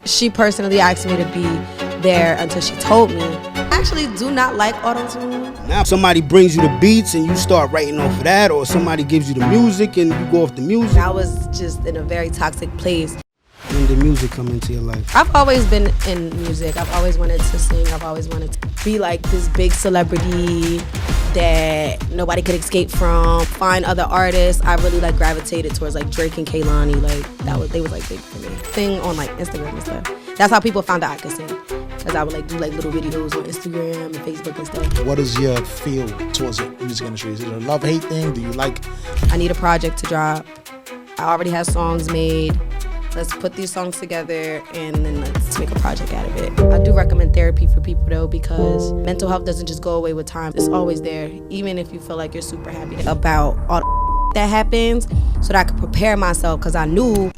She personally asked me to be there until she told me. I actually do not like auto-tune. Now somebody brings you the beats and you start writing off of that, or somebody gives you the music and you go off the music. I was just in a very toxic place. When did music come into your life? I've always been in music. I've always wanted to sing. I've always wanted to be like this big celebrity that nobody could escape from. Find other artists. I really like gravitated towards like Drake and Kehlani. Like they was like big for me. Thing on like Instagram and stuff. That's how people found out I could sing. Cause I would like do like little videos on Instagram and Facebook and stuff. What is your feel towards the music industry? Is it a love-hate thing? Do you like? I need a project to drop. I already have songs made. Let's put these songs together and then let's make a project out of it. I do recommend therapy for people though, because mental health doesn't just go away with time. It's always there, even if you feel like you're super happy about all the that happens, so that I could prepare myself, because I knew.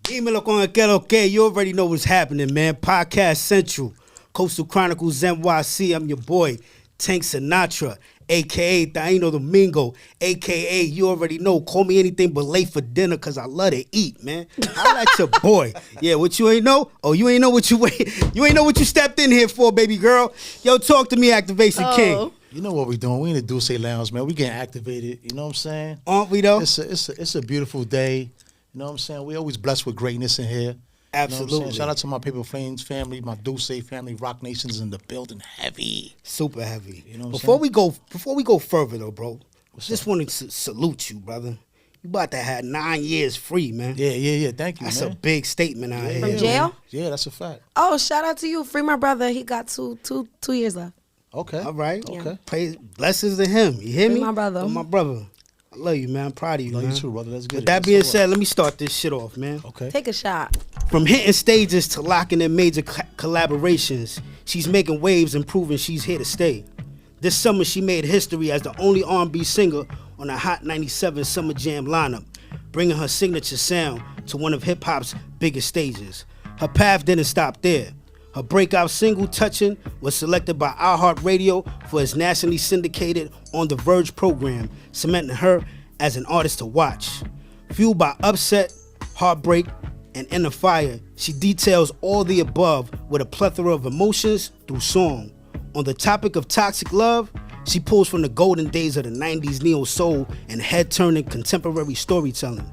Dímelo con el que lo que. You already know what's happening, man. Podcast Central, Coastal Chronicles NYC. I'm your boy, Tank Sinatra, a.k.a. Taino Domingo, a.k.a. you already know, call me anything but late for dinner, because I love to eat, man. I like your boy. Yeah, what you ain't know? Oh, you ain't know what you ain't know what you stepped in here for, baby girl. Yo, talk to me, Activation King. You know what we doing? We in the Dulce Lounge, man. We getting activated. You know what I'm saying? Aren't we, though? It's a beautiful day. You know what I'm saying? We always blessed with greatness in here. Absolutely. You know what I'm saying? Shout out to my Paper Flames family, my Dulce family, Rock Nation's in the building, heavy. Super heavy. You know what Before we go further though, bro, just want to salute you, brother. You about to have 9 years free, man. Yeah. Thank you, That's man. a big statement out here. From jail? Yeah, that's a fact. Oh, shout out to you. Free my brother. He got two years left. Okay. All right. Yeah. Okay. Praise, blessings to him. You hear Free me? my brother. Oh, my brother. I love you, man. I'm proud of you, Love man. you too, brother. Let's get With it. that Let's being go said, let me start this shit off, man. Okay. Take a shot. From hitting stages to locking in major collaborations, she's making waves and proving she's here to stay. This summer, she made history as the only R&B singer on a Hot 97 Summer Jam lineup, bringing her signature sound to one of hip-hop's biggest stages. Her path didn't stop there. Her breakout single, Touchin', was selected by iHeartRadio for its nationally syndicated On The Verge program, cementing her as an artist to watch. Fueled by Upset, Heartbreak, and Inner Fire, she details all the above with a plethora of emotions through song. On the topic of toxic love, she pulls from the golden days of the 90s neo-soul and head-turning contemporary storytelling.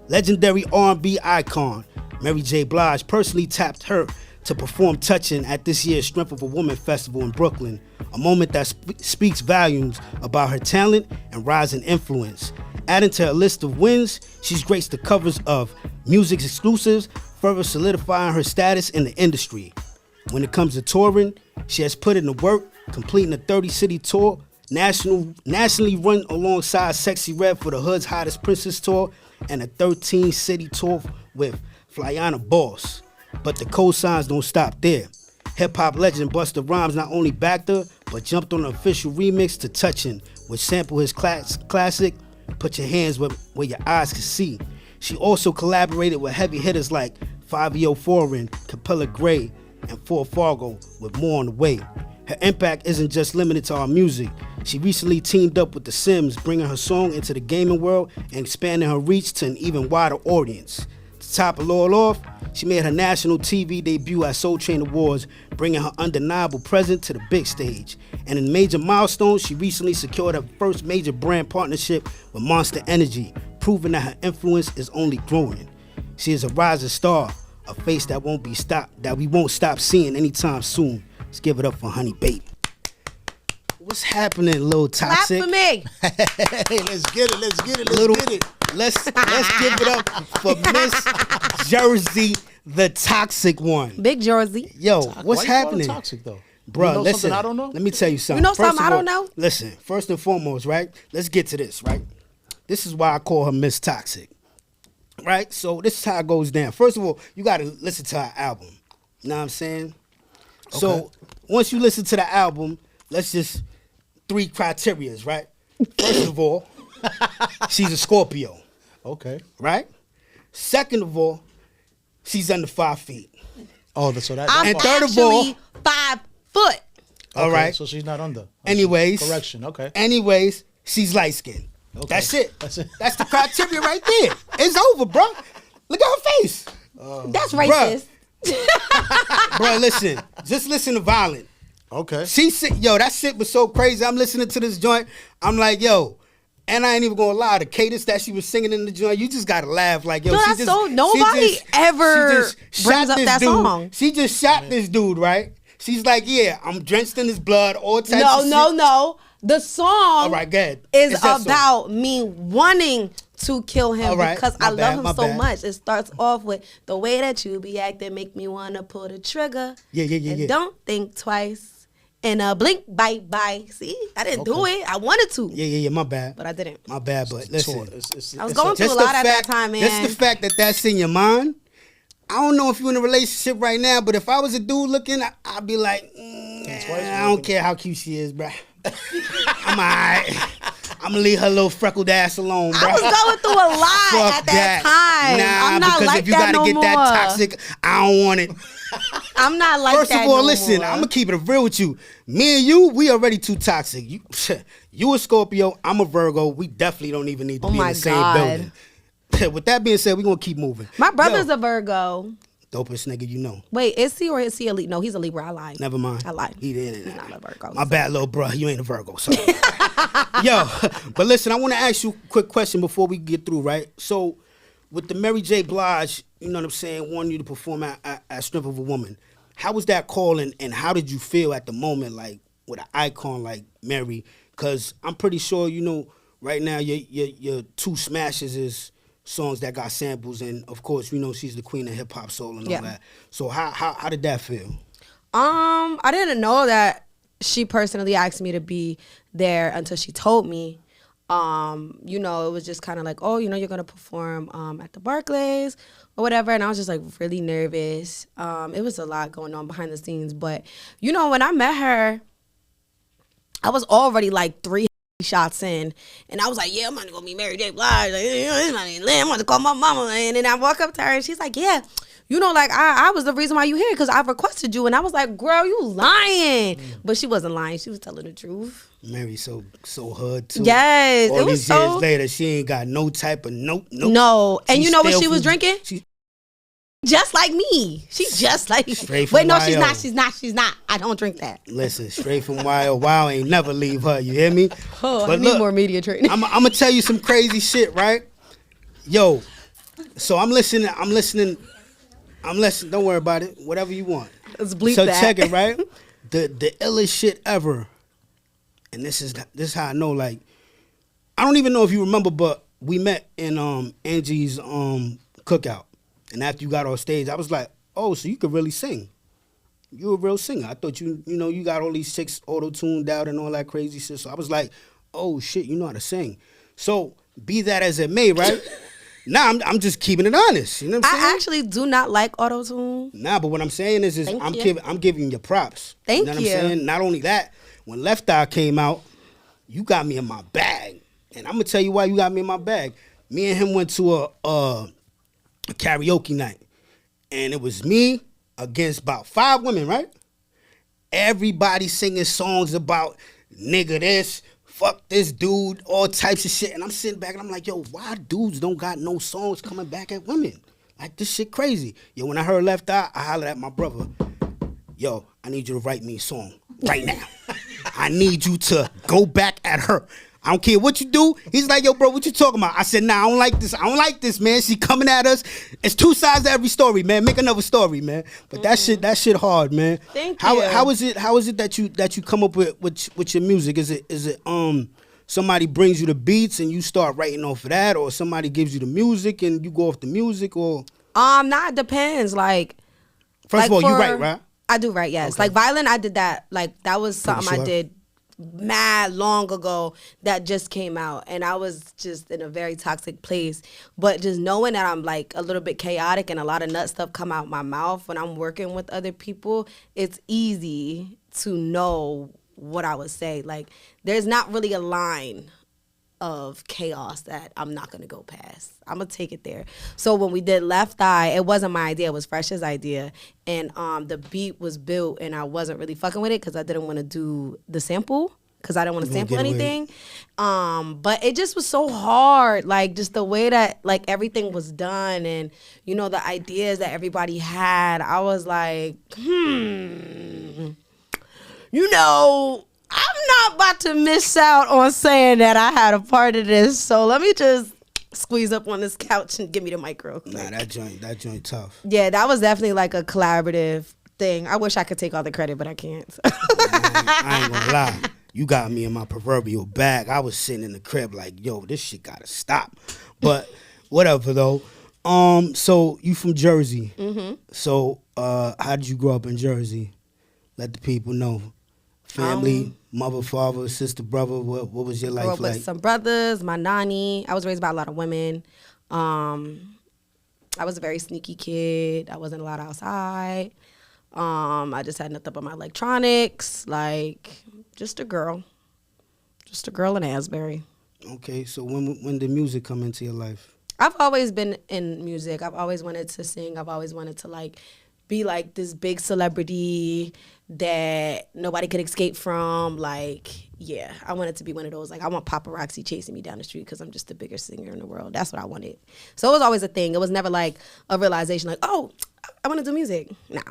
Legendary R&B icon Mary J. Blige personally tapped her to perform Touchin' at this year's Strength of a Woman Festival in Brooklyn, a moment that speaks volumes about her talent and rising influence. Adding to her list of wins, she's graced the covers of music exclusives, further solidifying her status in the industry. When it comes to touring, she has put in the work, completing a 30-city tour, nationally run alongside Sexy Red for the Hood's Hottest Princess Tour, and a 13-city tour with Flyana Boss. But the cosigns don't stop there. Hip-hop legend Busta Rhymes not only backed her, but jumped on an official remix to Touchin', which sampled his classic, Put Your Hands Where Your Eyes Can See. She also collaborated with heavy hitters like 5EO Foreign, Capella Gray, and Fort Fargo, with more on the way. Her impact isn't just limited to our music. She recently teamed up with The Sims, bringing her song into the gaming world and expanding her reach to an even wider audience. To top it all off, she made her national TV debut at Soul Train Awards, bringing her undeniable presence to the big stage. And in major milestones, she recently secured her first major brand partnership with Monster Energy, proving that her influence is only growing. She is a rising star, a face that we won't stop seeing anytime soon. Let's give it up for Honey Babe. What's happening, Lil Toxic? Clap for me. Hey, let's get it. Let's give it up for Miss Jersey, the toxic one. Big Jersey. Yo, what's Why you call her happening? toxic though? Bro, you know listen. something I don't know? Let me tell you something. You know something First of I don't all, know? Listen, first and foremost, right? Let's get to this, right? This is why I call her Miss Toxic. Right? So this is how it goes down. First of all, you gotta listen to her album. You know what I'm saying? Okay. So once you listen to the album, let's just 3 criterias, right? First of all, she's a Scorpio. Okay. Right? Second of all, she's under 5 feet. Oh, so that. I'm And third of all- actually 5 foot. All okay, right. So she's not under. Anyways. Correction. Okay. Anyways, she's light skinned. Okay. That's it. That's it. That's the criteria right there. It's over, bro. Look at her face. That's racist. Bro, listen. Just listen to Violent. Okay. That shit was so crazy. I'm listening to this joint. I'm like, yo. And I ain't even gonna lie, the cadence that she was singing in the joint, you just gotta laugh. Like, yo, nobody ever brings up that dude. song. She just shot this dude, right? She's like, yeah, I'm drenched in his blood, all types of shit. No. The song all right, go ahead. is about me wanting to kill him because I love him so much. It starts off with the way that you be acting make me wanna pull the trigger. Yeah. Don't think twice. And blink, bye. See, I didn't do it. I wanted to. Yeah. My bad. But I didn't. My bad. But listen, I was going through a lot at that time, man. Just the fact that that's in your mind. I don't know if you're in a relationship right now, but if I was a dude looking, I'd be like, I don't care how cute she is, bruh. I'm alright. I'm gonna leave her little freckled ass alone, bro. I was going through a lot at that time. Nah, I'm not because like if you that gotta no get more. that toxic, I don't want it. I'm not like First that of all, no listen, more. I'm gonna keep it real with you. Me and you, we already too toxic. You a Scorpio, I'm a Virgo. We definitely don't even need to be in the same building. With that being said, we're gonna keep moving. My brother's a Virgo. Dopest nigga you know. Wait, is he or is he a Libra? No, he's a Libra. I lied. Never mind. I lied. He's not a Virgo. My bad, little bro. You ain't a Virgo. So. Yo, but listen, I want to ask you a quick question before we get through, right? So, with the Mary J. Blige, you know what I'm saying, wanting you to perform at Strength of a Woman, how was that call and how did you feel at the moment, like, with an icon like Mary? Because I'm pretty sure, you know, right now your two smashes is songs that got samples, and of course, you know, she's the queen of hip hop soul and all that. So how did that feel? I didn't know that she personally asked me to be there until she told me. You know, it was just kind of like, oh, you know, you're gonna perform at the Barclays or whatever, and I was just like really nervous. It was a lot going on behind the scenes, but you know, when I met her, I was already like 3 shots in, and I was like, yeah, I'm gonna go meet Mary J. Blige. Like, I'm gonna call my mama, and then I walk up to her, and she's like, yeah, you know, like I was the reason why you here because I requested you, and I was like, girl, you lying, but she wasn't lying. She was telling the truth. Mary so hood too. Yes, all it was these years later, she ain't got no type of no. And you know what she was drinking? Just like me. She's just like. Wait, no, she's not. I don't drink that. Listen, straight from YO. ain't never leave her. You hear me? Oh, but I need more media training. I'm gonna tell you some crazy shit, right? Yo, so I'm listening. Don't worry about it. Whatever you want. Let's bleep so that. So check it, right? The illest shit ever. And this is how I know. Like, I don't even know if you remember, but we met in Angie's cookout. And after you got on stage, I was like, oh, so you could really sing. You a real singer. I thought you got all these chicks auto-tuned out and all that crazy shit. So I was like, oh, shit, you know how to sing. So be that as it may, right? Nah, I'm just keeping it honest. You know what I'm saying? I actually do not like auto-tune. Nah, but what I'm saying is I'm giving you props. Thank you. Know what I'm saying? Not only that, when Left Eye came out, you got me in my bag. And I'm going to tell you why you got me in my bag. Me and him went to a karaoke night. And it was me against about 5 women, right? Everybody singing songs about nigga this, fuck this dude, all types of shit. And I'm sitting back and I'm like, yo, why dudes don't got no songs coming back at women? Like, this shit crazy. Yo, when I heard Left Eye, I hollered at my brother. Yo, I need you to write me a song right now. I need you to go back at her. I don't care what you do. He's like, yo, bro, what you talking about? I said, nah, I don't like this. I don't like this, man. She coming at us. It's 2 sides to every story, man. Make another story, man. But that shit hard, man. Thank you. How is it that you come up with your music? Is it somebody brings you the beats and you start writing off of that, or somebody gives you the music and you go off the music, or? Nah, it depends. Like, first of all, you write, right? I do write, yes. Okay. Like Violent, I did that. Like, that was something I did mad long ago that just came out, and I was just in a very toxic place. But just knowing that I'm like a little bit chaotic and a lot of nut stuff come out my mouth when I'm working with other people, it's easy to know what I would say. Like, there's not really a line of chaos that I'm not gonna go past. I'm gonna take it there. So when we did Left Eye, it wasn't my idea, it was Fresh's idea. And the beat was built and I wasn't really fucking with it because I didn't want to do the sample. because I didn't want to You gonna sample get away. anything. But it just was so hard, like just the way that like everything was done, and you know the ideas that everybody had. I was like, you know, I'm not about to miss out on saying that I had a part of this. So let me just squeeze up on this couch and give me the mic real quick. Nah, that joint tough. Yeah, that was definitely like a collaborative thing. I wish I could take all the credit, but I can't. I ain't gonna lie. You got me in my proverbial bag. I was sitting in the crib like, yo, this shit gotta stop. But whatever though. So you from Jersey. Mm-hmm. So how did you grow up in Jersey? Let the people know. Family, mother, father, sister, brother. What was your Grew life up like? with some brothers, my nanny. I was raised by a lot of women. I was a very sneaky kid. I wasn't allowed outside. I just had nothing but my electronics. Like, just a girl in Asbury. Okay, so when did music come into your life? I've always been in music. I've always wanted to sing. I've always wanted to like be like this big celebrity that nobody could escape from. Like, yeah, I wanted to be one of those. Like, I want paparazzi chasing me down the street because I'm just the biggest singer in the world. That's what I wanted. So it was always a thing. It was never like a realization like, oh, I want to do music. Nah.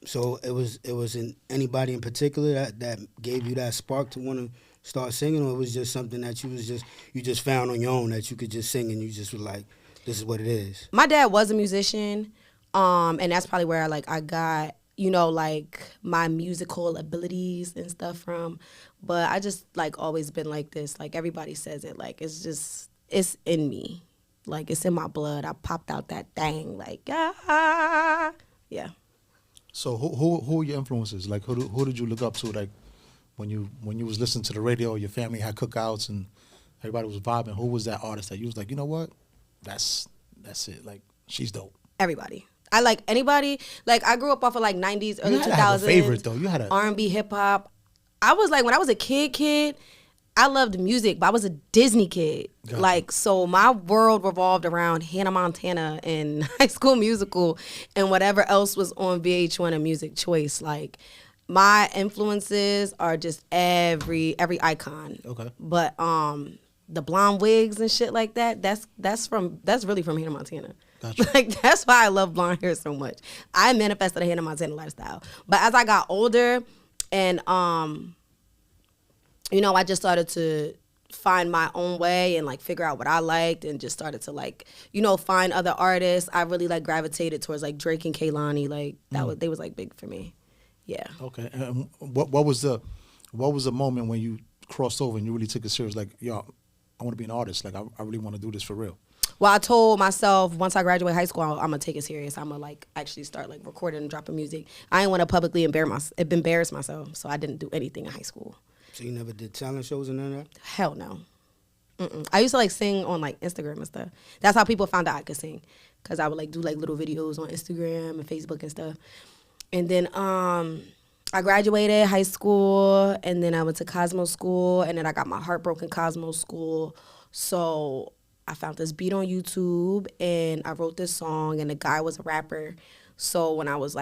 So it wasn't anybody in particular that gave you that spark to want to start singing, or it was just something that you just found on your own that you could just sing and you just were like, this is what it is. My dad was a musician, and that's probably where I got, you know, like my musical abilities and stuff from. But I just like always been like this. Like everybody says it, like it's in me, like it's in my blood. I popped out that thing, like yeah. So who were your influences? Like who did you look up to? Like when you was listening to the radio, your family had cookouts and everybody was vibing. Who was that artist that you was like, you know what, that's it. Like she's dope. Everybody. I like anybody. Like I grew up off of like 90s, early 2000s. You had to have a favorite though. You had a R&B, hip hop. I was like when I was a kid. I loved music, but I was a Disney kid. Gotcha. Like, so my world revolved around Hannah Montana and High School Musical and whatever else was on VH1 and Music Choice. Like, my influences are just every icon. Okay. But the blonde wigs and shit like that, that's really from Hannah Montana. Gotcha. Like, that's why I love blonde hair so much. I manifested a Hannah Montana lifestyle. But as I got older and you know, I just started to find my own way and like figure out what I liked and just started to like, you know, find other artists. I really like gravitated towards like Drake and Kehlani. Like they was like big for me. Yeah. Okay. And what was the moment when you crossed over and you really took it serious? Like, yo, I want to be an artist. Like, I really want to do this for real. Well, I told myself once I graduate high school, I'm gonna take it serious. I'm gonna like actually start like recording and dropping music. I didn't want to publicly embarrass myself, so I didn't do anything in high school. So you never did talent shows and none of that? Hell no. I used to like sing on like Instagram and stuff. That's how people found out I could sing, cause I would like do like little videos on Instagram and Facebook and stuff. And then I graduated high school, and then I went to Cosmo School, and then I got my heart broken Cosmo School. So I found this beat on YouTube, and I wrote this song, and the guy was a rapper. So when I was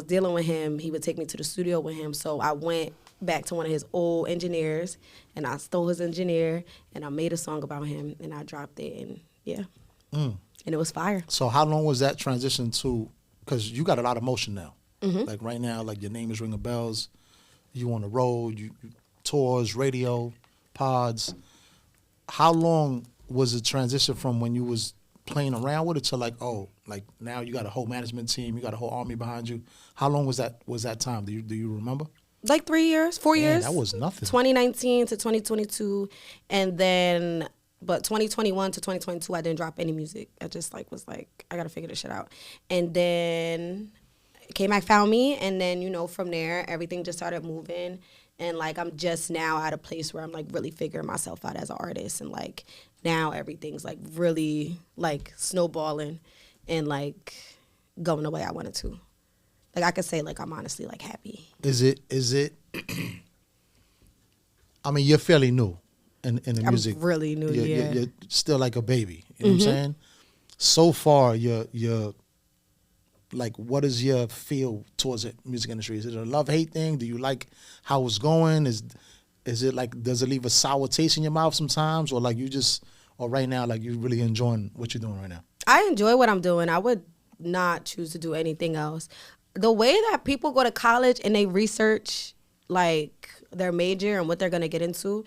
dealing with him, he would take me to the studio with him. So I went back to one of his old engineers, and I stole his engineer, and I made a song about him, and I dropped it, and yeah. And it was fire. So how long was that transition to, because you got a lot of motion now. Mm-hmm. Like right now, like your name is ringing bells. You on the road, you tours, radio, pods. How long was the transition from when you was playing around with it to like, oh, like now you got a whole management team, you got a whole army behind you? How long was that time? Do you remember? Like 3 years, 4 years. That was nothing. 2019 to 2022, and then, but 2021 to 2022, I didn't drop any music. I just like was like, I gotta figure this shit out. And then K-Mac found me, and then, you know, from there, everything just started moving. And like, I'm just now at a place where I'm like really figuring myself out as an artist. And like, now everything's like really like snowballing and like going the way I wanted to. Like, I could say like, I'm honestly like happy. Is it, I mean, you're fairly new in the music. I'm really new, yeah. You're still like a baby, you know what I'm saying? So far, you're like, what is your feel towards the music industry? Is it a love-hate thing? Do you like how it's going? is it like, does it leave a sour taste in your mouth sometimes, or like you just, or right now like you really enjoying what you're doing right now? I enjoy what I'm doing. I would not choose to do anything else. The way that people go to college and they research like their major and what they're going to get into,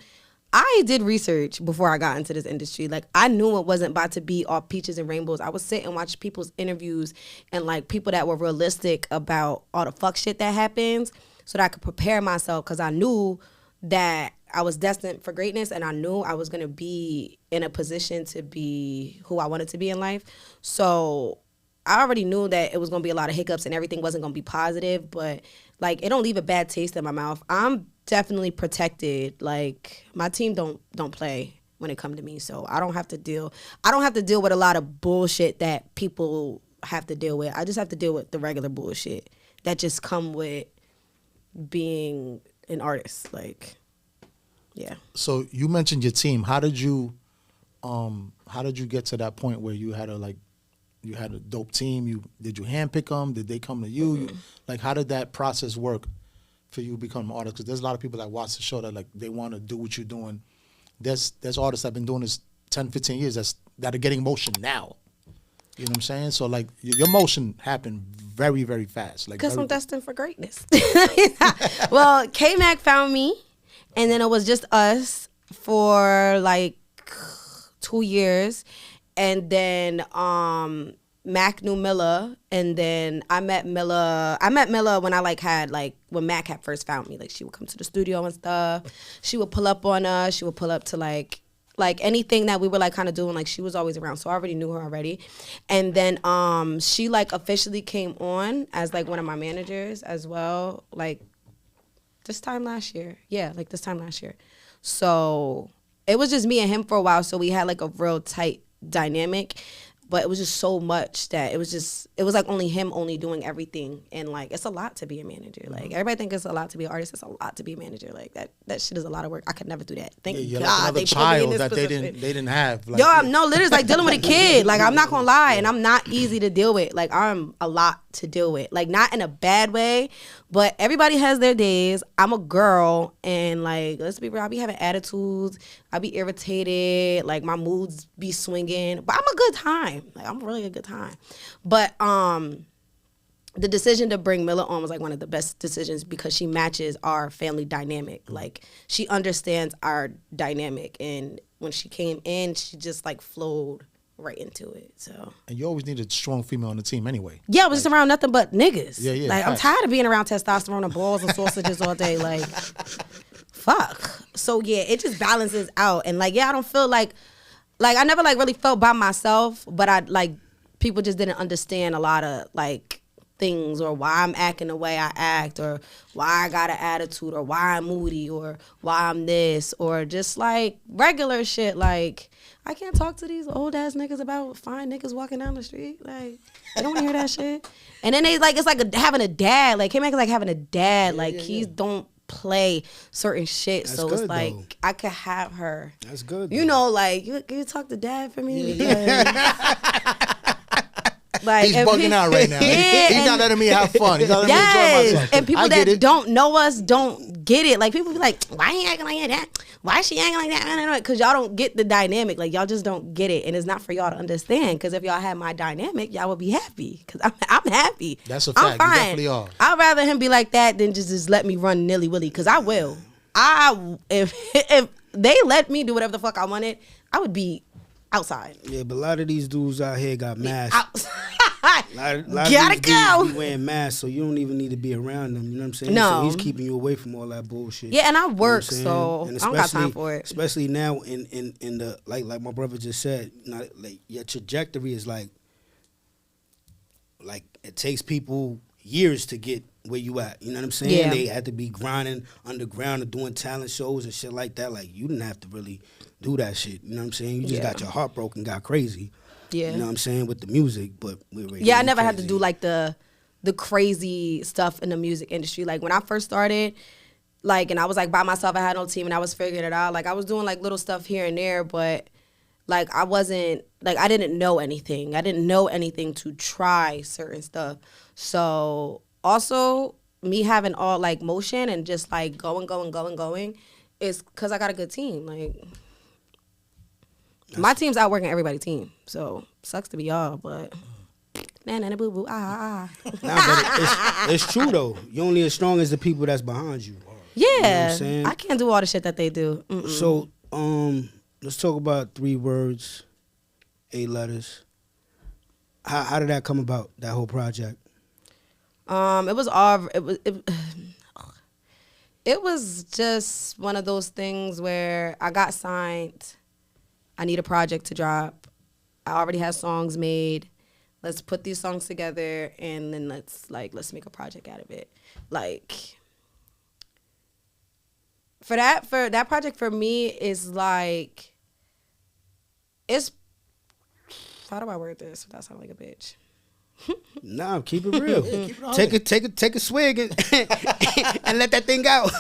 I did research before I got into this industry. Like, I knew it wasn't about to be all peaches and rainbows. I would sit and watch people's interviews and like people that were realistic about all the fuck shit that happens so that I could prepare myself, because I knew that I was destined for greatness and I knew I was going to be in a position to be who I wanted to be in life. So I already knew that it was going to be a lot of hiccups and everything wasn't going to be positive, but like, it don't leave a bad taste in my mouth. I'm definitely protected. Like, my team don't play when it come to me, so I don't have to deal with a lot of bullshit that people have to deal with. I just have to deal with the regular bullshit that just come with being an artist. Like, yeah. So you mentioned your team. How did you get to that point where you had a dope team? Did you handpick them? Did they come to you? Like, how did that process work for you to become an artist? Because there's a lot of people that watch the show that like they want to do what you're doing. There's artists that have been doing this 10, 15 years that are getting motion now. You know what I'm saying? So like your motion happened very, very fast. Like, because I'm destined for greatness. Well, K-Mac found me, and then it was just us for like 2 years. And then Mac knew Milla, and then I met Milla when I when Mac had first found me. Like, she would come to the studio and stuff. She would pull up on us. She would pull up to like anything that we were like kind of doing. Like, she was always around, so I already knew her already. And then she like officially came on as like one of my managers as well. Like this time last year, So it was just me and him for a while. So we had like a real tight dynamic, but it was just so much that it was like only him doing everything. And like, it's a lot to be a manager. Like, everybody thinks it's a lot to be an artist. It's a lot to be a manager. Like, that shit is a lot of work. I could never do that. Thank you're God like another they child put me in this that they position. didn't have. Like, Yo, literally, it's like dealing with a kid. Like, I'm not gonna lie, and I'm not easy to deal with. Like, I'm a lot to deal with. Like, not in a bad way, but everybody has their days. I'm a girl, and like, let's be real, I be having attitudes. I be irritated. Like, my moods be swinging, but I'm a good time. Like, I'm really a good time. But the decision to bring Milla on was like one of the best decisions because she matches our family dynamic. Like, she understands our dynamic, and when she came in, she just like flowed right into it. So, and you always need a strong female on the team anyway. Yeah, I was just around nothing but niggas. Yeah. Like, I'm tired of being around testosterone and balls and sausages all day. Like, fuck. So yeah, it just balances out. And like, yeah, I don't feel like I never like really felt by myself, but I like, people just didn't understand a lot of like things, or why I'm acting the way I act, or why I got an attitude, or why I'm moody, or why I'm this, or just like regular shit. Like, I can't talk to these old ass niggas about fine niggas walking down the street. Like, they don't want to hear that shit. And then they like, it's like having a dad. Like, K-Mac is like having a dad. Like, he don't play certain shit. That's so it's like, though. I could have her. That's good. You know, like, you talk to dad for me. Yeah. Like, he's bugging out right now. Yeah, he's not letting me have fun. He's not letting me enjoy myself. And people that don't know us don't get it. Like, people be like, why he acting like that? Why is she acting like that? Because y'all don't get the dynamic. Like, y'all just don't get it. And it's not for y'all to understand. Because if y'all had my dynamic, y'all would be happy. Because I'm happy. That's a fact. I'm fine. You definitely are. I'd rather him be like that than just let me run nilly-willy. Because I will. If they let me do whatever the fuck I wanted, I would be outside. Yeah, but a lot of these dudes out here got masks. Gotta go. Dudes be wearing masks, so you don't even need to be around them. You know what I'm saying? No. So he's keeping you away from all that bullshit. Yeah, and I work, you know so and I don't got time for it. Especially now in the like my brother just said, like your trajectory is like it takes people years to get where you at. You know what I'm saying? Yeah. They had to be grinding underground and doing talent shows and shit like that. Like, you didn't have to really do that shit. You know what I'm saying? You just got your heart broken, got crazy. Yeah. You know what I'm saying? With the music, but I never had to do like the crazy stuff in the music industry. Like, when I first started, like, and I was like by myself, I had no team and I was figuring it out. Like, I was doing like little stuff here and there, but like, I wasn't, like, I didn't know anything. I didn't know anything to try certain stuff. So also me having all like motion and just like going, It's because I got a good team. Like, my team's outworking everybody's team. So, sucks to be y'all, but na boo boo, Nah, but it's true, though. You're only as strong as the people that's behind you. Yeah. You know what I'm saying? I can't do all the shit that they do. Mm-mm. So, let's talk about 3 words, 8 letters. How did that come about, that whole project? It was all, it was just one of those things where I got signed. I need a project to drop. I already have songs made. Let's put these songs together and then let's make a project out of it. Like, for that project for me is like, it's, how do I word this without sounding like a bitch? Nah, keep it real. Keep it take a swig and, and let that thing out.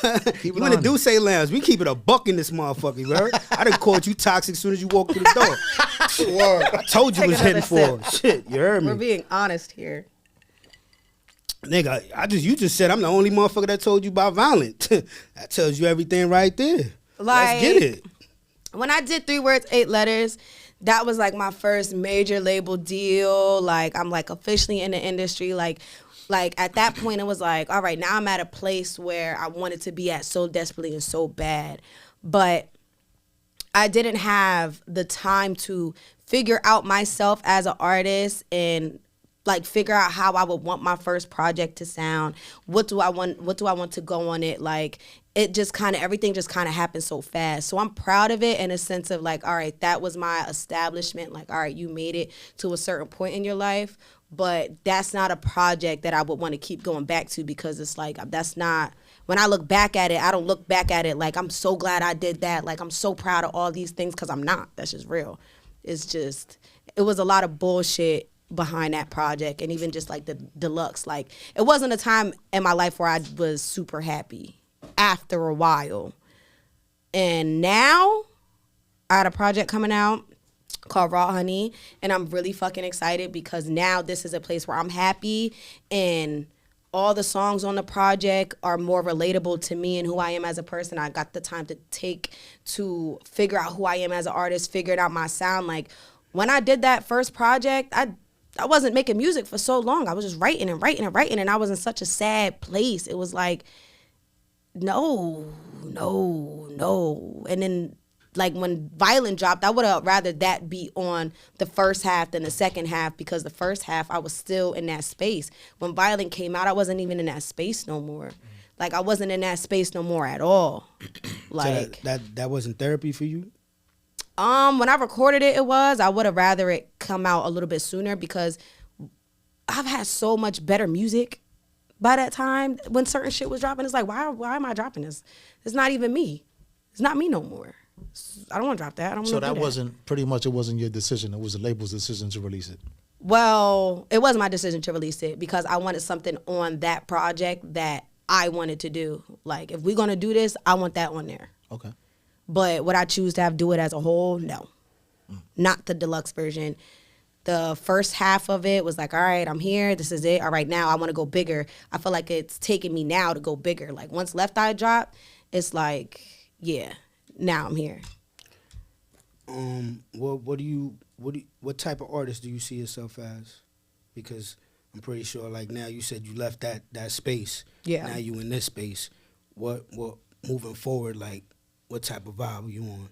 Keep it You in the on. Duce Lounge. We keep it a buck in this motherfucker, you heard? I done called you toxic as soon as you walked through the door. Word. I told you Take was heading another for. Shit, you heard me. We're being honest here. Nigga, you just said I'm the only motherfucker that told you about violent. That tells you everything right there. Let's get it. When I did 3 words, 8 letters, that was like my first major label deal. Like, I'm like officially in the industry. Like at that point, it was like, all right, now I'm at a place where I wanted to be at so desperately and so bad. But I didn't have the time to figure out myself as an artist and like figure out how I would want my first project to sound. What do I want to go on it? Like, it just kind of, everything just kind of happened so fast. So I'm proud of it in a sense of like, all right, that was my establishment. Like, all right, you made it to a certain point in your life, but that's not a project that I would want to keep going back to, because it's like, that's not, when I look back at it, I don't look back at it like, I'm so glad I did that. Like, I'm so proud of all these things, because I'm not. That's just real. It's just, it was a lot of bullshit behind that project, and even just like the deluxe. Like, it wasn't a time in my life where I was super happy after a while. And now I had a project coming out called Raw Honey, and I'm really fucking excited because now this is a place where I'm happy, and all the songs on the project are more relatable to me and who I am as a person. I got the time to take to figure out who I am as an artist, figuring out my sound. Like, when I did that first project, I wasn't making music for so long. I was just writing and writing and writing, and I was in such a sad place. It was like, no. And then, like, when Violent dropped, I would have rather that be on the first half than the second half, because the first half, I was still in that space. When Violent came out, I wasn't even in that space no more. Like, I wasn't in that space no more at all. Like, so that wasn't therapy for you? When I recorded it, it was. I would have rather it come out a little bit sooner, because I've had so much better music by that time. When certain shit was dropping, it's like, why am I dropping this? It's not even me. It's not me no more. I don't want to drop that. I don't want to do that. So that wasn't, pretty much, it wasn't your decision. It was the label's decision to release it. Well, it was my decision to release it, because I wanted something on that project that I wanted to do. Like, if we're going to do this, I want that on there. Okay. But would I choose to do it as a whole? No. Not the deluxe version. The first half of it was like, all right, I'm here. This is it. All right, now I want to go bigger. I feel like it's taking me now to go bigger. Like, once Left Eye dropped, it's like, yeah, now I'm here. What type of artist do you see yourself as? Because I'm pretty sure, like, now you said you left that space. Yeah. Now you in this space. What moving forward, like, what type of vibe are you on?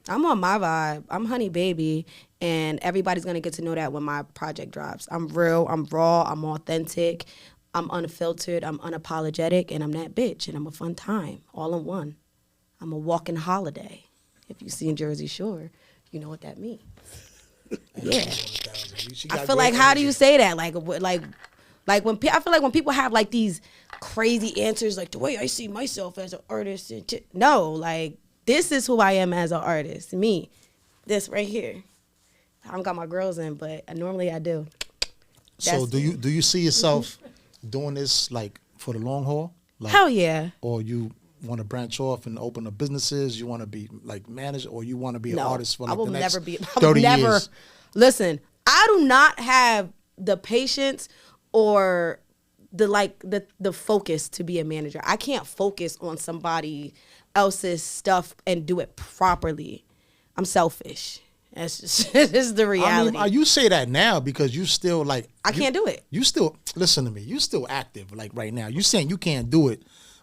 I'm on my vibe. I'm Honey Baby, and everybody's going to get to know that when my project drops. I'm real, I'm raw, I'm authentic, I'm unfiltered, I'm unapologetic, and I'm that bitch, and I'm a fun time, all in one. I'm a walking holiday. If you see in Jersey Shore, you know what that means. Yeah. I feel like, how do you say that? Like when I feel like when people have like these crazy answers, like the way I see myself as an artist, and no, like, this is who I am as an artist. Me, this right here. I don't got my girls in, but normally I do. So do you see yourself doing this like for the long haul? Like, hell yeah. Or you want to branch off and open up businesses? You want to be like manager, or you want to be an artist for like the next 30 years? Listen, I do not have the patience or the focus to be a manager. I can't focus on somebody else's stuff and do it properly. I'm selfish. That's just, this is the reality. I mean, you say that now because you still like. I can't do it. You still, listen to me, you still active like right now. You saying you can't do it,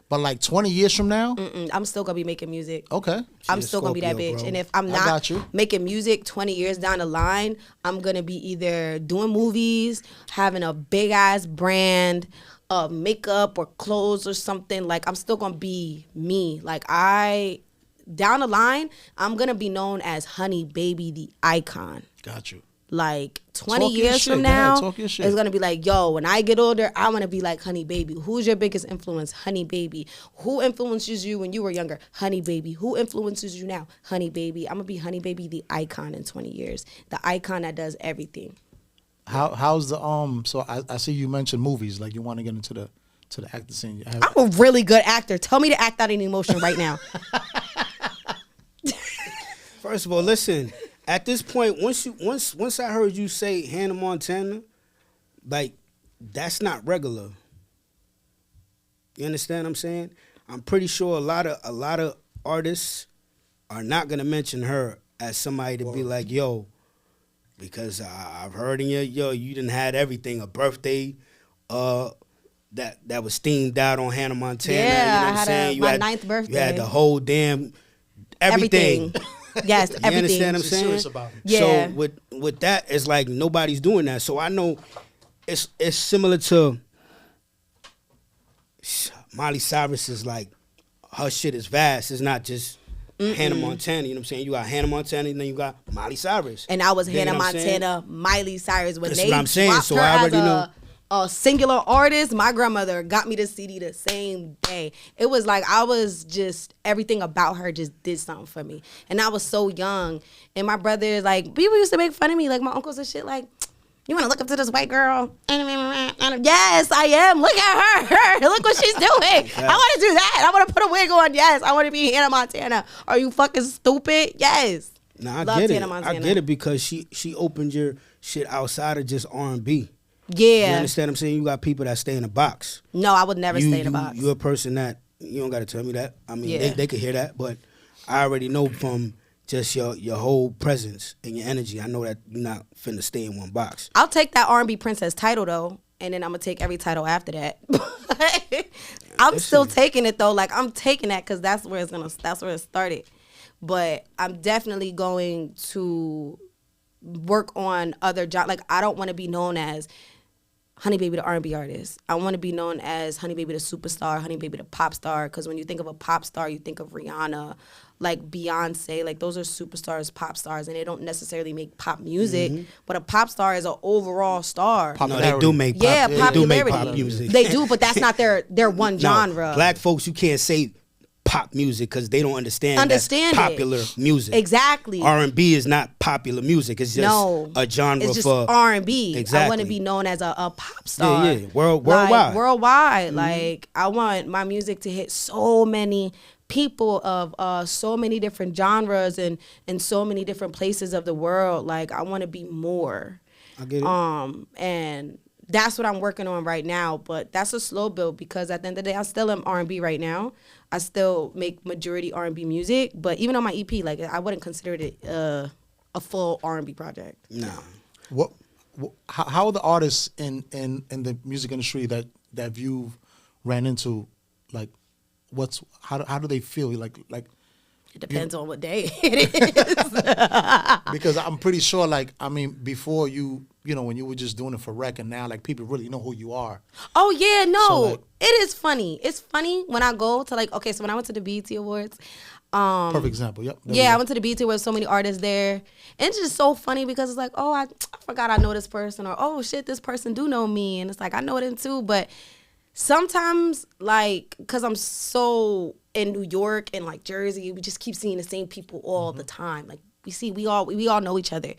but like 20 years from now? I'm still going to be making music. Okay. I'm still going to be that bitch. bro. And if I'm not making music 20 years down the line, I'm going to be either doing movies, having a big ass brand, makeup or clothes or something. Like, I'm still going to be me. Like, down the line, I'm going to be known as Honey Baby, the icon. Got you. Like 20 Talk your years shit. from Go ahead, now, talk your shit. it's gonna be like, yo, when I get older, I wanna be like Honey Baby. Who's your biggest influence? Honey Baby. Who influences you when you were younger? Honey Baby. Who influences you now? Honey Baby. I'm gonna be Honey Baby, the icon in 20 years. The icon that does everything. How's the so I see you mentioned movies, like you want to get into the acting scene. I'm a really good actor. Tell me to act out an emotion right now. First of all, listen. At this point, once I heard you say Hannah Montana, like, that's not regular. You understand what I'm saying? I'm pretty sure a lot of artists are not gonna mention her as somebody to be like, yo, because I've heard in you done had everything, a birthday, that was themed out on Hannah Montana. Yeah, you know what I'm I saying? had my 9th birthday. You had the whole damn everything. Yes, everything. You understand what I'm saying? Serious about it. Yeah. So with that, it's like nobody's doing that. So I know it's similar to Miley Cyrus. Is like, her shit is vast. It's not just Hannah Montana. You know what I'm saying? You got Hannah Montana, and then you got Miley Cyrus. And I was You know Hannah what I'm saying? Montana, Miley Cyrus. When That's they what I'm saying. dropped So her I already as know. a singular artist, my grandmother got me the CD the same day. It was like I was just, everything about her just did something for me. And I was so young. And my brother, like, people used to make fun of me, like my uncles and shit, like, you want to look up to this white girl? Yes, I am. Look at her. Look what she's doing. I want to do that. I want to put a wig on. Yes. I want to be Hannah Montana. Are you fucking stupid? Yes. Nah, I Love get it. Hannah Montana. I get it because she opened your shit outside of just R&B. Yeah. You understand what I'm saying? You got people that stay in a box. No, I would never stay in a box. You're a person that, you don't got to tell me that. I mean, Yeah. they could hear that, but I already know from just your whole presence and your energy, I know that you're not finna stay in one box. I'll take that R&B princess title though, and then I'm gonna take every title after that. I'm still taking it though. Like, I'm taking that because that's where it started. But I'm definitely going to work on other jobs. Like, I don't want to be known as Honey Baby the R&B artist. I want to be known as Honey Baby the superstar, Honey Baby the pop star. Because when you think of a pop star, you think of Rihanna, like Beyonce. Like, those are superstars, pop stars, and they don't necessarily make pop music. But a pop star is an overall star. No, they do make pop. Yeah, they do make popularity. pop music. They do, but that's not their one No, genre. Black folks, you can't say pop music because they don't understand Understand it. that's popular music. Exactly. R&B is not popular music. It's just a genre it's just for R&B. Exactly. I want to be known as a pop star. Yeah. Worldwide. Like, worldwide. Like, I want my music to hit so many people of so many different genres and so many different places of the world. Like, I want to be more. I get it. And that's what I'm working on right now. But that's a slow build because at the end of the day, I still am R&B right now. I still make majority R&B music, but even on my EP, like, I wouldn't consider it a full R&B project. Nah. How are the artists in the music industry that you've ran into, like, how do they feel like It depends on what day it is. because I'm pretty sure, like, I mean, before when you were just doing it for rec, and now, like, people really know who you are. Oh yeah, no. So, like, it is funny. It's funny when I go to, like, okay, so when I went to the BET Awards, Perfect example. Yep. yeah, I went to the BET Awards, so many artists there. And it's just so funny because it's like, oh, I forgot I know this person, or oh shit, this person do know me, and it's like I know them too. But sometimes, like, because I'm so in New York and like Jersey, we just keep seeing the same people all the time. Like, we all know each other.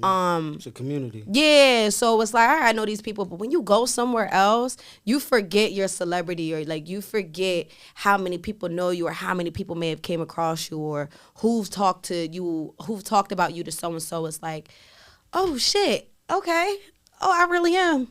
It's a community. Yeah, so it's like, all right, I know these people, but when you go somewhere else, you forget your celebrity, or like you forget how many people know you, or how many people may have came across you, or who've talked about you to so and so. It's like, oh shit, okay, oh I really am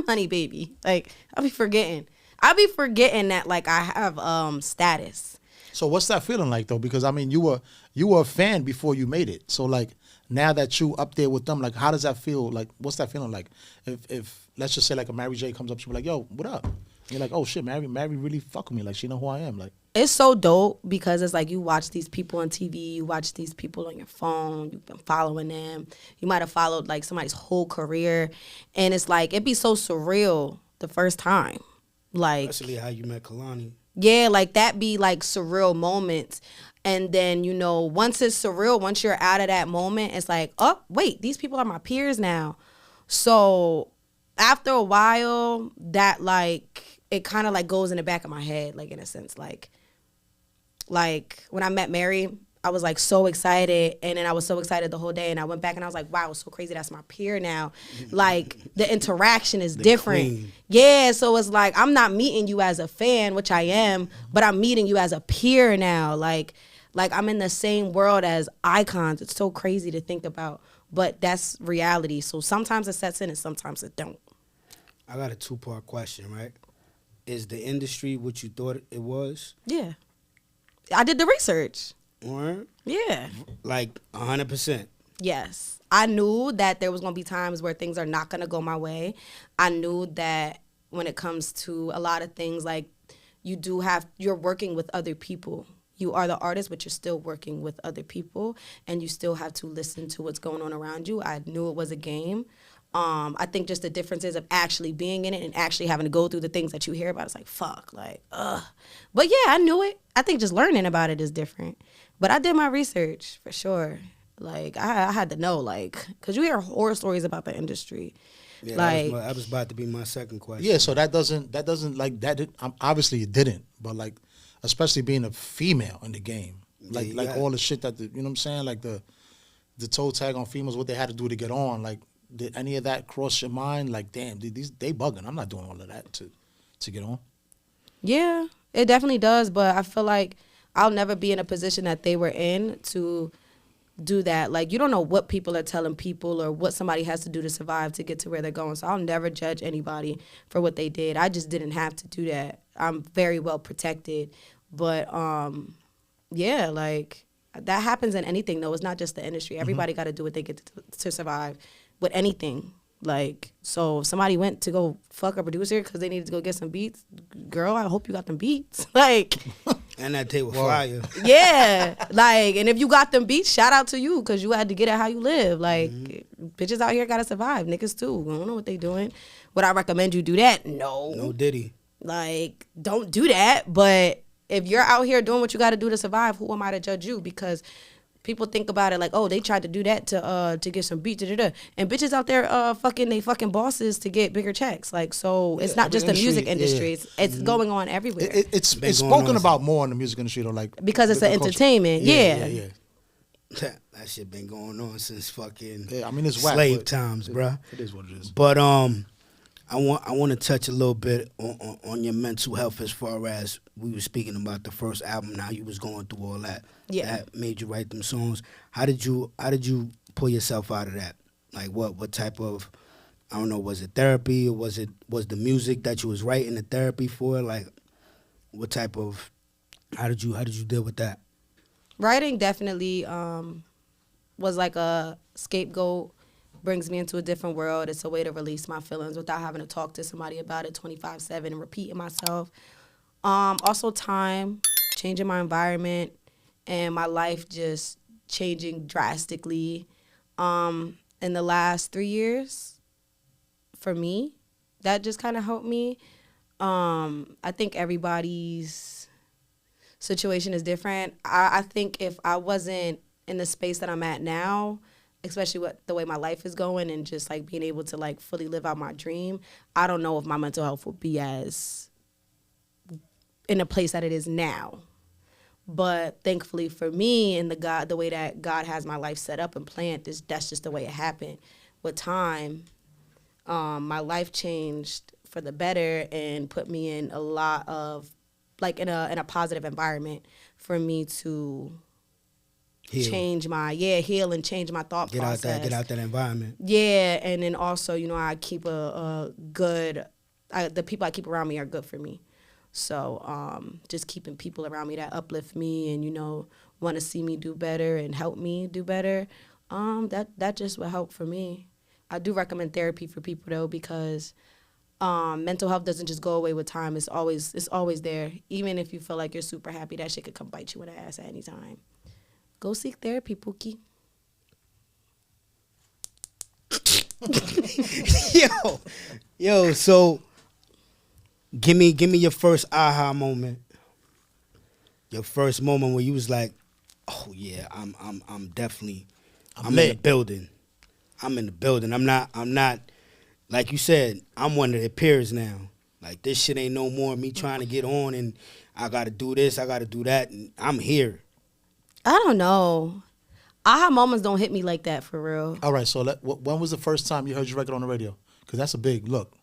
Honey Baby. Like, I'll be forgetting that, like, I have status. So what's that feeling like though? Because I mean, you were a fan before you made it. So like now that you up there with them, like how does that feel? Like what's that feeling like? If let's just say like a Mary J comes up to you like, yo, what up? And you're like, oh shit, Mary really fuck with me. Like she know who I am. Like it's so dope because it's like you watch these people on TV, you watch these people on your phone, you've been following them. You might have followed like somebody's whole career, and it's like it'd be so surreal the first time. Like Especially how you met Kalani. yeah, like that be like surreal moments. And then, you know, once it's surreal, once you're out of that moment, it's like, oh, wait, these people are my peers now. So after a while, that like, it kind of like goes in the back of my head, like in a sense, like when I met Mary, I was like so excited, and then I was so excited the whole day, and I went back and I was like, wow, it's so crazy, that's my peer now. Like the interaction is different. Queen. Yeah, so it's like I'm not meeting you as a fan, which I am, but I'm meeting you as a peer now. Like I'm in the same world as icons. It's so crazy to think about, but that's reality. So sometimes it sets in and sometimes it don't. I got a 2-part question, right? Is the industry what you thought it was? Yeah. I did the research. Or Yeah. like 100%? Yes. I knew that there was going to be times where things are not going to go my way. I knew that when it comes to a lot of things, like you're working with other people. You are the artist, but you're still working with other people, and you still have to listen to what's going on around you. I knew it was a game. I think just the differences of actually being in it and actually having to go through the things that you hear about. It's like, fuck, like, ugh. But yeah, I knew it. I think just learning about it is different. But I did my research for sure. Like, I had to know, like, because you hear horror stories about the industry. Yeah, like, that was about to be my second question. yeah, so that doesn't like that. Obviously, it didn't, but like, especially being a female in the game, like Yeah. all the shit that you know what I'm saying, like the toe tag on females, what they had to do to get on. Like, did any of that cross your mind? Like, damn, they bugging. I'm not doing all of that to get on. yeah, it definitely does. But I feel like I'll never be in a position that they were in to do that. Like, you don't know what people are telling people or what somebody has to do to survive to get to where they're going. So I'll never judge anybody for what they did. I just didn't have to do that. I'm very well protected. But yeah, like that happens in anything though. It's not just the industry. Everybody got to do what they get to survive with anything. Like, so if somebody went to go fuck a producer because they needed to go get some beats, girl, I hope you got them beats. Like, And that table fire. yeah, like, and if you got them beats, shout out to you because you had to get it how you live. Like, bitches out here gotta survive. Niggas too. I don't know what they doing. Would I recommend you do that? No. No Diddy. Like, don't do that. But if you're out here doing what you got to do to survive, who am I to judge you? Because people think about it like, oh, they tried to do that to get some beats, and bitches out there fucking they fucking bosses to get bigger checks. Like, so it's not just the music industry. It's going on everywhere. It's spoken about more in the music industry though, like because it's the an culture. entertainment. Yeah. That shit been going on since fucking Yeah, I mean, it's whack, slave but times, bruh. It is what it is. But I want to touch a little bit on your mental health as far as we were speaking about the first album. Now you was going through all that. Yeah. That made you write them songs. How did you pull yourself out of that? Like what type of, I don't know, was it therapy or was the music that you was writing the therapy for? Like what type of, how did you deal with that? Writing definitely was like a scapegoat. Brings me into a different world. It's a way to release my feelings without having to talk to somebody about it 24/7 and repeating myself. Also time, changing my environment, and my life just changing drastically. In the last 3 years, for me, that just kind of helped me. I think everybody's situation is different. I think if I wasn't in the space that I'm at now, especially with the way my life is going and just like being able to like fully live out my dream, I don't know if my mental health would be as in a place that it is now. But thankfully for me and the way that God has my life set up and planned, that's just the way it happened. With time, my life changed for the better and put me in a lot of like in a positive environment for me to Heal. Heal and change my thought process. Get out that environment. Yeah, and then also, I keep the people I keep around me are good for me. So just keeping people around me that uplift me and, you know, want to see me do better and help me do better, that just will help for me. I do recommend therapy for people, though, because mental health doesn't just go away with time. It's always there. Even if you feel like you're super happy, that shit could come bite you in the ass at any time. Go seek therapy, Pookie. yo, so give me your first aha moment. Your first moment where you was like, oh yeah, I'm definitely I'm in the building. I'm in the building. I'm not like you said, I'm one of their peers now. Like this shit ain't no more me trying to get on and I gotta do this, I gotta do that, and I'm here. I don't know. Aha moments don't hit me like that for real. All right, so when was the first time you heard your record on the radio? Because that's a big look.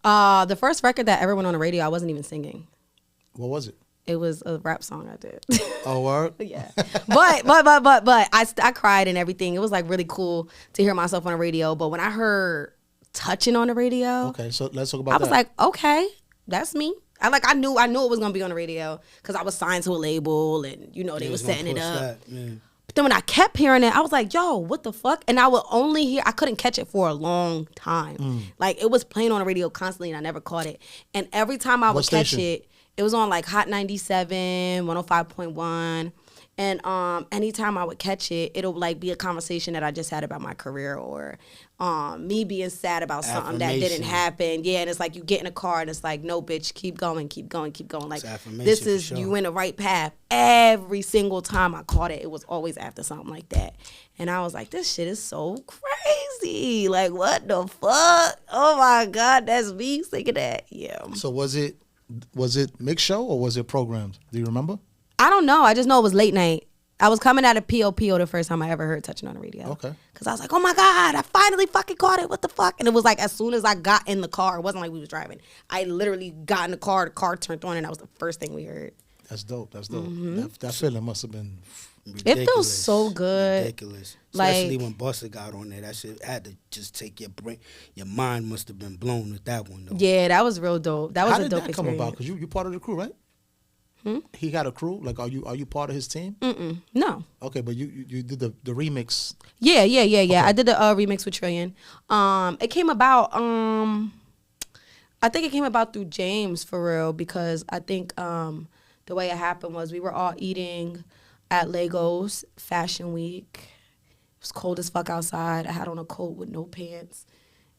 The first record that ever went on the radio, I wasn't even singing. What was it? It was a rap song I did. Oh, word? Yeah. But I cried and everything. It was like really cool to hear myself on the radio. But when I heard Touching on the radio, okay, so let's talk about that. I was like, okay, that's me. I knew it was gonna be on the radio because I was signed to a label and you know they was setting it up. But then when I kept hearing it, I was like, yo, what the fuck? And I would only hear, I couldn't catch it for a long time. Like it was playing on the radio constantly and I never caught it. And every time I would catch it, it was on like Hot 97, 105.1. And anytime I would catch it, it'll like be a conversation that I just had about my career or me being sad about something that didn't happen. Yeah, and it's like you get in a car and it's like, no, bitch, keep going, keep going, keep going. Like this is, you in the right path. Every single time I caught it, it was always after something like that. And I was like, this shit is so crazy. Like, what the fuck? Oh my God, that's me singing that. Yeah. So was it mixed show or was it programmed? Do you remember? I don't know. I just know it was late night. I was coming out of POPO the first time I ever heard Touching on the radio. Okay. Because I was like, oh my God, I finally fucking caught it. What the fuck? And it was like as soon as I got in the car, it wasn't like we was driving. I literally got in the car turned on, and that was the first thing we heard. That's dope. That's dope. That feeling must have been ridiculous. It feels so good. Ridiculous. Especially when Busta got on there. That shit had to just take your brain. Your mind must have been blown with that one, though. Yeah, that was real dope. That was a dope experience. How did that come about? Because you part of the crew, right? He got a crew. Like, are you part of his team? No. Okay, but you did the remix. Yeah. Okay. I did the remix with Trillion. It came about. I think it came about through James for real because I think the way it happened was we were all eating at Legos Fashion Week. It was cold as fuck outside. I had on a coat with no pants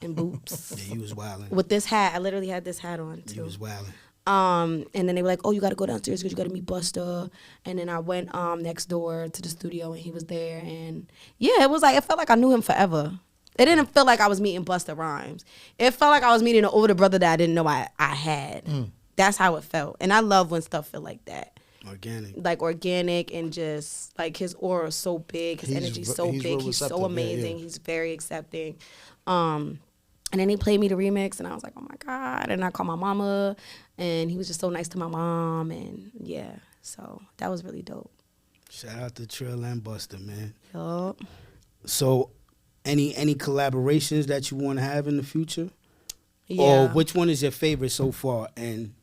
and boots. Yeah, you was wilding. With this hat, I literally had this hat on too. You was wilding. And then they were like, oh, you got to go downstairs because you got to meet Busta. And then I went next door to the studio and he was there. And yeah, it felt like I knew him forever. It didn't feel like I was meeting Busta Rhymes. It felt like I was meeting an older brother that I didn't know I had. That's how it felt. And I love when stuff feel like that. Organic. Like organic and just like his aura is so big. His energy's so big. He's so amazing. Yeah. He's very accepting. And then he played me the remix, and I was like, oh, my God. And I called my mama, and he was just so nice to my mom. And, yeah, so that was really dope. Shout out to Trill and Busta, man. Yup. So any collaborations that you want to have in the future? Yeah. Or which one is your favorite so far? And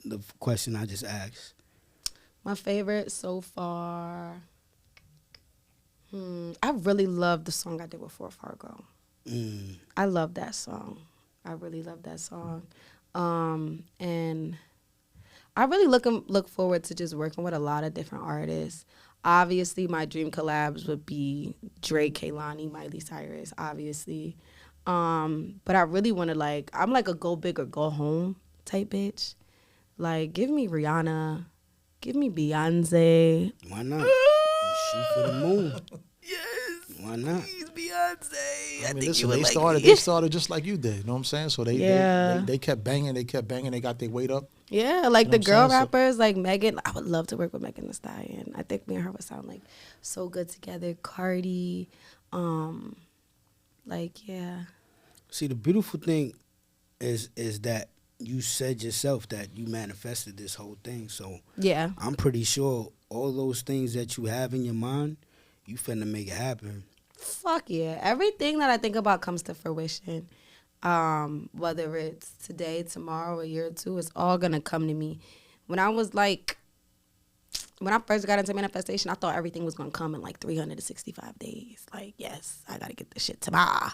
the question I just asked. My favorite so far, I really love the song I did with Fort Fargo. I love that song. I really love that song. And I really look forward to just working with a lot of different artists. Obviously, my dream collabs would be Drake, Kehlani, Miley Cyrus, obviously. But I really want to, I'm like a go big or go home type bitch. Like, give me Rihanna. Give me Beyonce. Why not? Shoot for the moon. Yes. Why not? Please, Beyonce. I mean, listen, they started just like you did. You know what I'm saying? So they kept banging. They got their weight up. Yeah, like the girl rappers, like Megan. I would love to work with Megan Thee Stallion. I think me and her would sound like so good together. Cardi, yeah. See, the beautiful thing is that you said yourself that you manifested this whole thing. So yeah, I'm pretty sure all those things that you have in your mind, you finna make it happen. Fuck yeah. Everything that I think about comes to fruition. Whether it's today, tomorrow, a year or two, it's all gonna come to me. When I first got into manifestation, I thought everything was gonna come in like 365 days. Like, yes, I gotta get this shit tomorrow.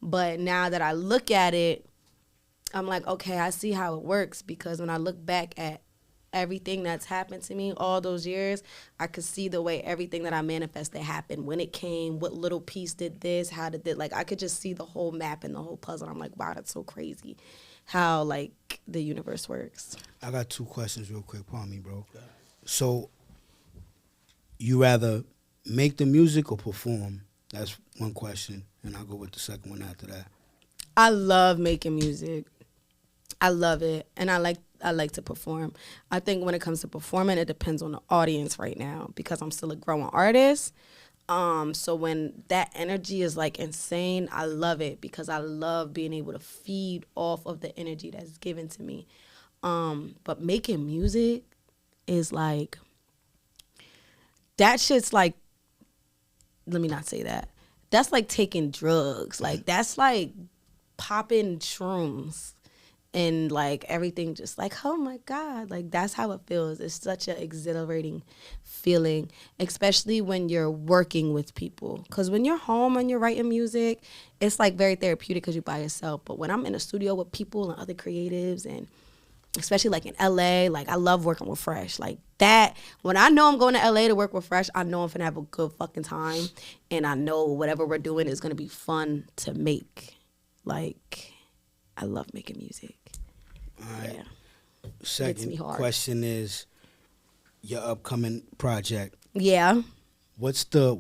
But now that I look at it, I'm like, okay, I see how it works, because when I look back at everything that's happened to me all those years, I could see the way everything that I manifested happened, when it came, what little piece did this, how did it, like, I could just see the whole map and the whole puzzle. I'm like, wow, that's so crazy how, like, the universe works. I got 2 questions real quick. Pardon me, bro. So, you rather make the music or perform? That's one question, and I'll go with the second one after that. I love making music. I love it, and I like to perform. I think when it comes to performing, it depends on the audience right now, because I'm still a growing artist. So when that energy is like insane, I love it, because I love being able to feed off of the energy that's given to me. But making music is like, that shit's like, let me not say that. That's like taking drugs. Like, that's like popping shrooms. And, like, everything just like, oh, my God. Like, that's how it feels. It's such an exhilarating feeling, especially when you're working with people. Because when you're home and you're writing music, it's, like, very therapeutic because you're by yourself. But when I'm in a studio with people and other creatives, and especially, like, in L.A., like, I love working with Fresh. Like, that, when I know I'm going to L.A. to work with Fresh, I know I'm going to have a good fucking time. And I know whatever we're doing is going to be fun to make. Like, I love making music. All right. Yeah. Second question is your upcoming project. Yeah. What's the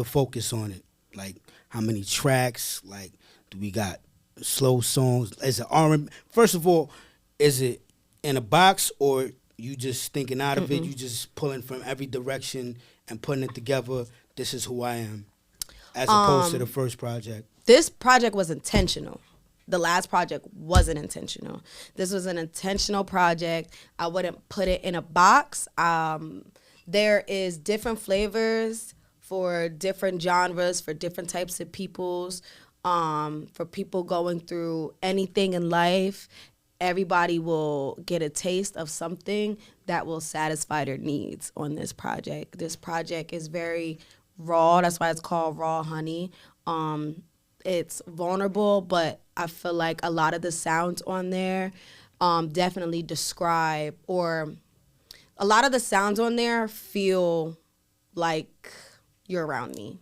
focus on it? Like, how many tracks? Like, do we got slow songs? Is it R&B? First of all, is it in a box, or you just thinking out of it? You just pulling from every direction and putting it together? This is who I am, as opposed to the first project. This project was intentional. The last project wasn't intentional. This was an intentional project. I wouldn't put it in a box. There is different flavors for different genres, for different types of peoples, for people going through anything in life. Everybody will get a taste of something that will satisfy their needs on this project. This project is very raw. That's why it's called Raw Honey. It's vulnerable, but I feel like a lot of the sounds on there definitely describe, or a lot of the sounds on there feel like you're around me.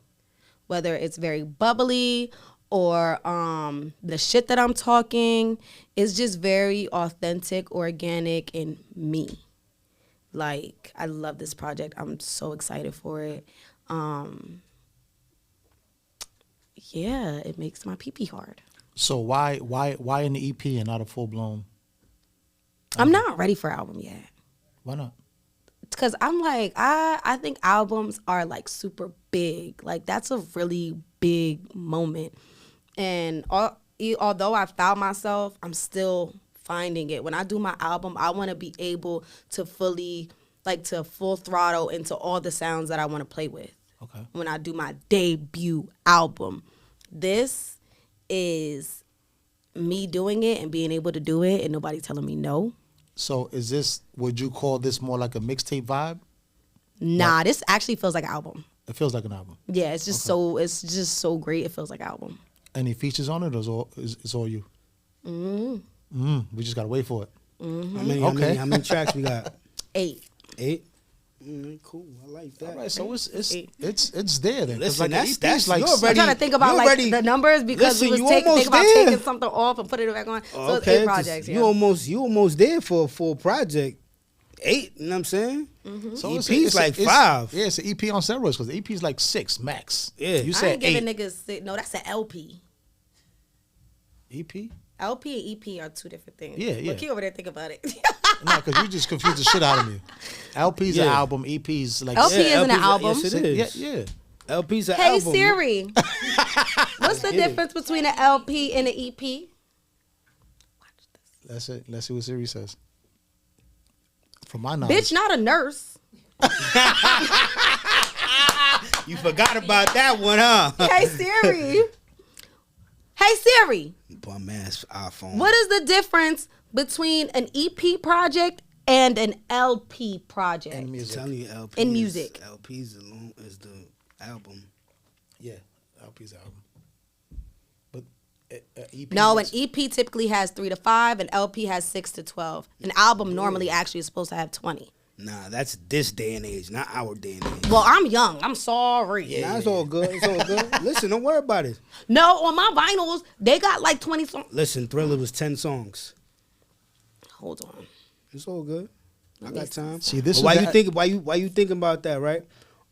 Whether it's very bubbly or the shit that I'm talking is just very authentic, organic, and me. Like, I love this project. I'm so excited for it. Yeah, it makes my pee-pee hard. So why in the EP and not a full-blown? I'm not ready for an album yet. Why not? Because I'm like, I think albums are like super big. Like, that's a really big moment. And although I found myself, I'm still finding it. When I do my album, I want to be able to fully, like, to full throttle into all the sounds that I want to play with. Okay. When I do my debut album. This is me doing it and being able to do it and nobody telling me no. So would you call this more like a mixtape vibe? Nah, this actually feels like an album. It feels like an album. Yeah, it's just so great. It feels like an album. Any features on it, or it's all you? We just gotta wait for it. How many tracks we got? 8. 8? Cool, I like that. All right, so it's there then. Listen, like that's like you already. I'm trying to think about like the numbers, because we was thinking about taking something off and put it back on. So it's 8 projects. You almost there for a full project. 8, you know what I'm saying? So EP's like 5. Yeah, it's an EP on steroids, because the EP is like 6 max. Yeah, you I said ain't giving 8. niggas no. That's an LP. EP. LP and EP are 2 different things. Yeah. But keep over there, think about it. No, because you just confused the shit out of me. LP's an album, EP's like... LP isn't an album. Yes, it is. Yeah. LP's an Hey album. Siri, what's the difference between an LP and an EP? Watch this. That's it. Let's see what Siri says. From my knowledge. Bitch, not a nurse. You forgot about that one, huh? Hey Siri, Hey Siri, Bum ass iPhone. what is the difference between an EP project and an LP project? And I'm music. telling you, LP In music. LP is the album. Yeah, LP's album. But EP. No, an EP typically has 3 to 5, an LP has 6 to 12. An album normally actually is supposed to have 20. Nah, that's this day and age, not our day and age. Well, I'm young. I'm sorry. Nah, it's all good. It's all good. Listen, don't worry about it. No, on my vinyls, they got like 20 songs. Listen, Thriller was 10 songs. Hold on. It's all good. I got time. See, this But is why you thinking about that, right?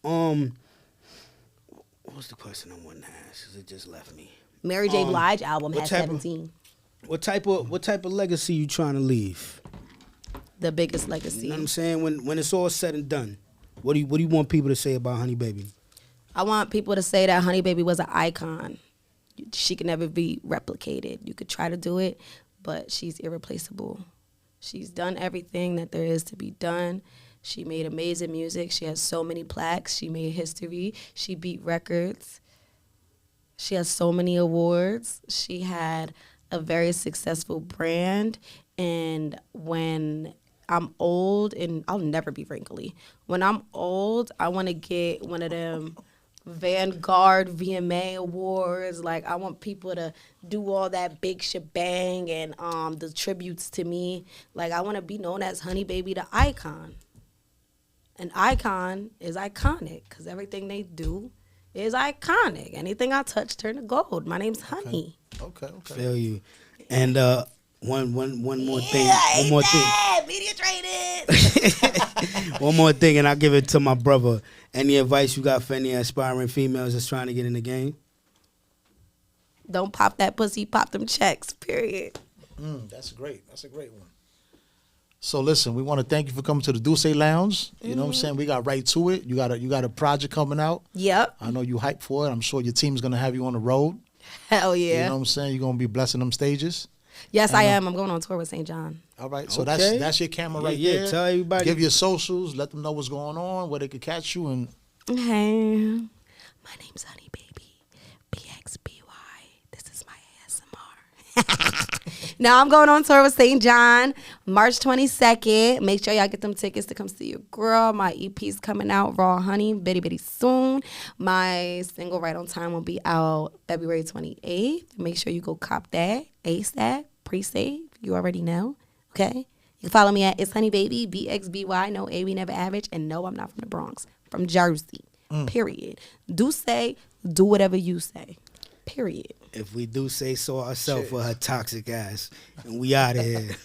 What was the question I wanted to ask? 'Cause it just left me. Mary J. Blige album what has type of- 17. What type of legacy you trying to leave? The biggest You legacy. know what I'm saying? When it's all said and done, what do you want people to say about Honey Baby? I want people to say that Honey Baby was an icon. She can never be replicated. You could try to do it, but she's irreplaceable. She's done everything that there is to be done. She made amazing music. She has so many plaques. She made history. She beat records. She has so many awards. She had a very successful brand. And when I'm old, and I'll never be wrinkly, when I'm old, I want to get one of them Vanguard VMA awards. Like, I want people to do all that big shebang and the tributes to me. Like, I want to be known as Honey Baby the icon. An icon is iconic because everything they do is iconic. Anything I touch turn to gold. My name's Honey. Okay. Feel you. And one more thing. Yeah, One more thing. Media traded. One more thing, and I'll give it to my brother. Any advice you got for any aspiring females that's trying to get in the game? Don't pop that pussy, pop them checks, period. That's great. That's a great one. So listen, we want to thank you for coming to the Dulce Lounge. You know what I'm saying? We got right to it. You got a project coming out. Yep. I know you hyped for it. I'm sure your team's gonna have you on the road. Hell yeah. You know what I'm saying? You're gonna be blessing them stages. Yes, I am. I'm going on tour with Saint Jhn. All right. So Okay. that's your camera right Yeah, there. tell everybody. Give your socials. Let them know what's going on, where they could catch you, and Hey, my name's Honey Baby, BXBY. This is my ASMR. Now I'm going on tour with Saint Jhn, March 22nd. Make sure y'all get them tickets to come see your girl. My EP's coming out, Raw Honey, bitty soon. My single Right on Time will be out February 28th. Make sure you go cop that ASAP, pre-save. You already know, okay? You can follow me at It's Honey Baby, BXBY. No, A, we never average. And no, I'm not from the Bronx. From Jersey, period. Do whatever you say, period. If we do say so ourselves for her toxic ass, and we out of here.